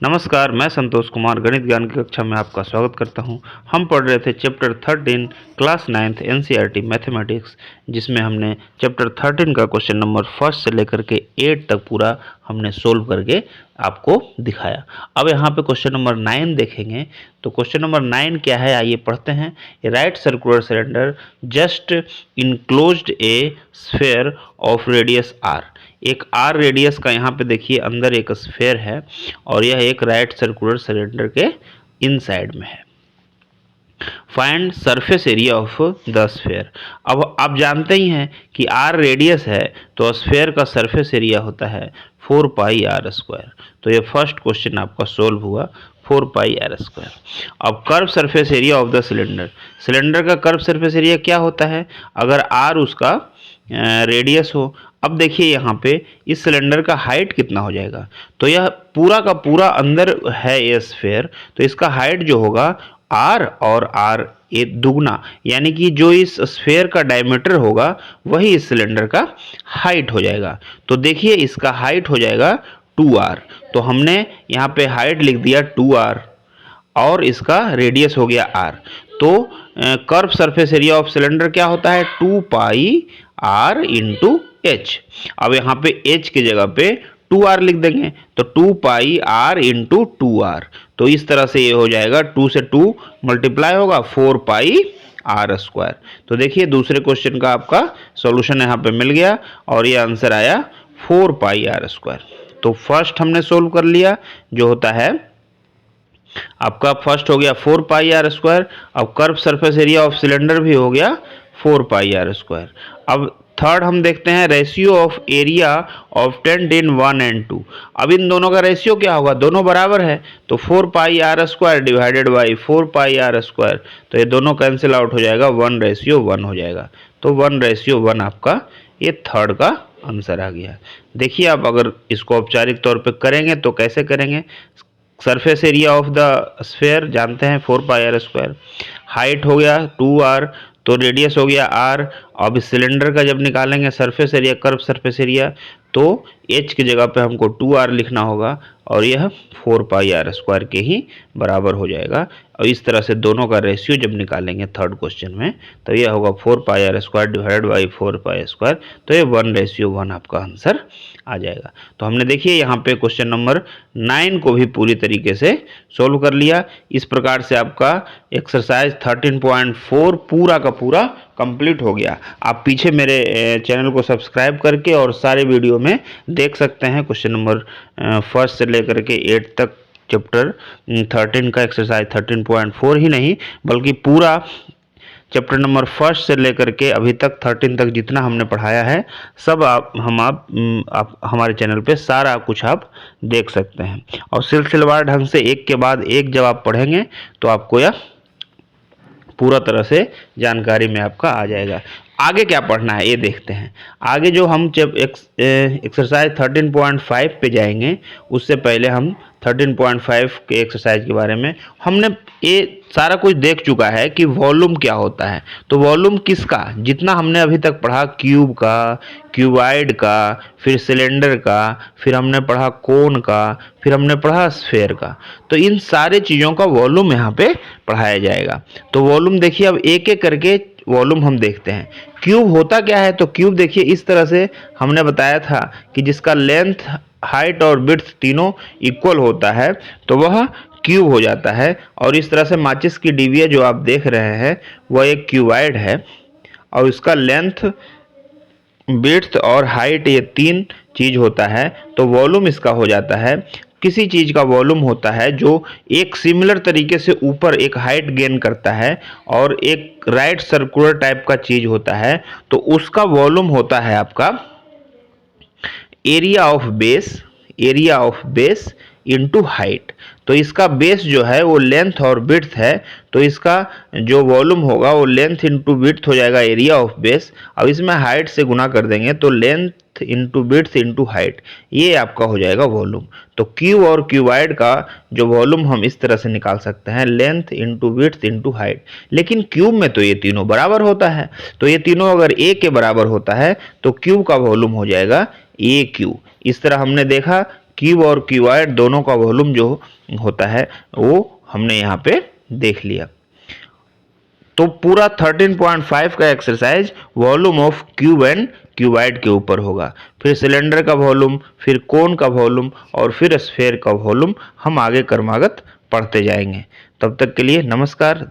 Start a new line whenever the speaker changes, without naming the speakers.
नमस्कार, मैं संतोष कुमार गणित ज्ञान की कक्षा में आपका स्वागत करता हूं। हम पढ़ रहे थे chapter 13 class 9th NCERT mathematics, जिसमें हमने चैप्टर 13 का क्वेश्चन नंबर फर्स्ट से लेकर के 8 तक पूरा हमने सोल्व करके आपको दिखाया। अब यहाँ पे क्वेश्चन नंबर 9 देखेंगे। तो क्वेश्चन नंबर 9 क्या है, आइए पढ़ते हैं। Right circular cylinder just enclosed a sphere of radius R. एक आर रेडियस का यहाँ पे देखिए अंदर एक स्फेयर है और यह एक राइट सर्कुलर सिलेंडर के इनसाइड में है। Find surface area of the sphere. अब आप जानते ही हैं कि आर रेडियस है तो स्फेयर का सरफेस एरिया होता है 4 पाई आर स्क्वायर। तो ये फर्स्ट क्वेश्चन आपका सोल्व हुआ, 4 पाई आर स्क्वायर। अब curve surface area of the cylinder. Cylinder का कर्व सरफेस एरिया क्या होता है अगर आर उसका रेडियस हो। अब देखिए यहाँ पे इस सिलेंडर का हाइट कितना हो जाएगा। तो यह पूरा का पूरा अंदर है ये स्फेयर, तो इसका हाइट जो होगा आर और आर ए दुगना, यानी कि जो इस स्फेयर का डायमीटर होगा वही इस सिलेंडर का हाइट हो जाएगा। तो देखिए इसका हाइट हो जाएगा 2r। तो हमने यहाँ पे हाइट लिख दिया 2r और इसका रेडियस हो गया r। तो curve surface area of cylinder क्या होता है, 2 पाई आर इंटू एच। अब यहाँ पे h की जगह पे 2r लिख देंगे, तो 2 पाई आर इंटू 2r। तो इस तरह से ये हो जाएगा, 2 से 2 मल्टीप्लाई होगा, 4 पाई आर स्क्वायर। तो देखिए दूसरे क्वेश्चन का आपका सॉल्यूशन यहाँ पे मिल गया और ये आंसर आया 4 पाई आर स्क्वायर। तो फर्स्ट हमने सोल्व कर लिया, जो होता है आपका फर्स्ट हो गया 4 पाई आर स्क्वायर। अब curve surface area of cylinder भी हो गया 4 पाई आर स्क्वायर। अब थर्ड हम देखते हैं ratio of area of tent in 1 and 2। अब इन दोनों का रेशियो क्या होगा, दोनों बराबर है, तो 4 pi R square divided by 4 pi R square. तो ये दोनों कैंसिल आउट हो जाएगा, 1:1 हो जाएगा। तो 1:1 आपका ये थर्ड का आंसर आ गया। देखिए आप अगर इसको औपचारिक तौर पे करेंगे तो कैसे करेंगे। Surface area of the sphere जानते हैं 4 पाई आर स्क्वायर, हाइट हो गया 2r, तो रेडियस हो गया r। अब इस सिलेंडर का जब निकालेंगे surface area, curve surface area, तो h की जगह पे हमको 2r लिखना होगा और यह 4 पाई आर स्क्वायर के ही बराबर हो जाएगा। और इस तरह से दोनों का रेशियो जब निकालेंगे थर्ड क्वेश्चन में, तो यह होगा 4 pi R square divided by 4 pi square. तो ये 1:1 आपका आंसर आ जाएगा। तो हमने देखिए यहाँ पे क्वेश्चन नंबर 9 को भी पूरी तरीके से सोल्व कर लिया। इस प्रकार से आपका एक्सरसाइज 13.4 पूरा का पूरा कंप्लीट हो गया। आप पीछे मेरे चैनल को सब्सक्राइब करके और सारे वीडियो में देख सकते हैं। क्वेश्चन नंबर फर्स्ट से लेकर के 8 तक चैप्टर 13 का एक्सरसाइज 13.4 ही नहीं बल्कि पूरा चैप्टर नंबर फर्स्ट से लेकर के अभी तक 13 तक जितना हमने पढ़ाया है सब आप हमारे चैनल पे सारा कुछ आप देख सकते हैं। और सिलसिलेवार ढंग से एक के बाद एक जब आप पढ़ेंगे तो आपको यह पूरा तरह से जानकारी में आपका आ जाएगा। आगे क्या पढ़ना है ये देखते हैं। आगे जो हम जब एक्सरसाइज 13.5 पे जाएंगे उससे पहले हम 13.5 के एक्सरसाइज के बारे में हमने ये सारा कुछ देख चुका है कि वॉल्यूम क्या होता है। तो वॉल्यूम किसका, जितना हमने अभी तक पढ़ा, क्यूब का, क्यूबाइड का, फिर सिलेंडर का, फिर हमने पढ़ा कोन का, फिर हमने पढ़ा स्फेयर का, तो इन सारे चीज़ों का वॉल्यूम यहाँ पे पढ़ाया जाएगा। तो वॉल्यूम देखिए अब एक एक करके वॉल्यूम हम देखते हैं। क्यूब होता क्या है, तो क्यूब देखिए इस तरह से हमने बताया था कि जिसका लेंथ, हाइट और विड्थ तीनों इक्वल होता है तो वह क्यूब हो जाता है। और इस तरह से माचिस की डिबिया जो आप देख रहे हैं वह एक क्यूबाइड है और इसका लेंथ, विड्थ और हाइट ये 3 चीज होता है। तो वॉल्यूम इसका हो जाता है, किसी चीज का वॉल्यूम होता है जो एक सिमिलर तरीके से ऊपर एक हाइट गेन करता है और एक राइट सर्कुलर टाइप का चीज होता है, तो उसका वॉल्यूम होता है आपका area of base into height. तो इसका बेस जो है वो लेंथ और विड्थ है, तो इसका जो वॉल्यूम होगा वो लेंथ इंटू विड्थ हो जाएगा एरिया ऑफ बेस। अब इसमें हाइट से गुना कर देंगे तो length into width into height, ये आपका हो जाएगा वॉल्यूम। तो क्यूब और क्यूबाइड का जो वॉल्यूम हम इस तरह से निकाल सकते हैं, length into width into height. लेकिन क्यूब में तो ये तीनों बराबर होता है, तो ये तीनों अगर ए के बराबर होता है तो क्यूब का वॉल्यूम हो जाएगा ए क्यू। इस तरह हमने देखा क्यूब और क्यूबॉइड दोनों का वॉल्यूम जो होता है वो हमने यहाँ पे देख लिया। तो पूरा 13.5 का exercise volume of cube and cuboid के ऊपर होगा। फिर सिलेंडर का वॉल्यूम, फिर कोन का वॉल्यूम और फिर स्फेयर का वॉल्यूम हम आगे क्रमागत पढ़ते जाएंगे। तब तक के लिए नमस्कार।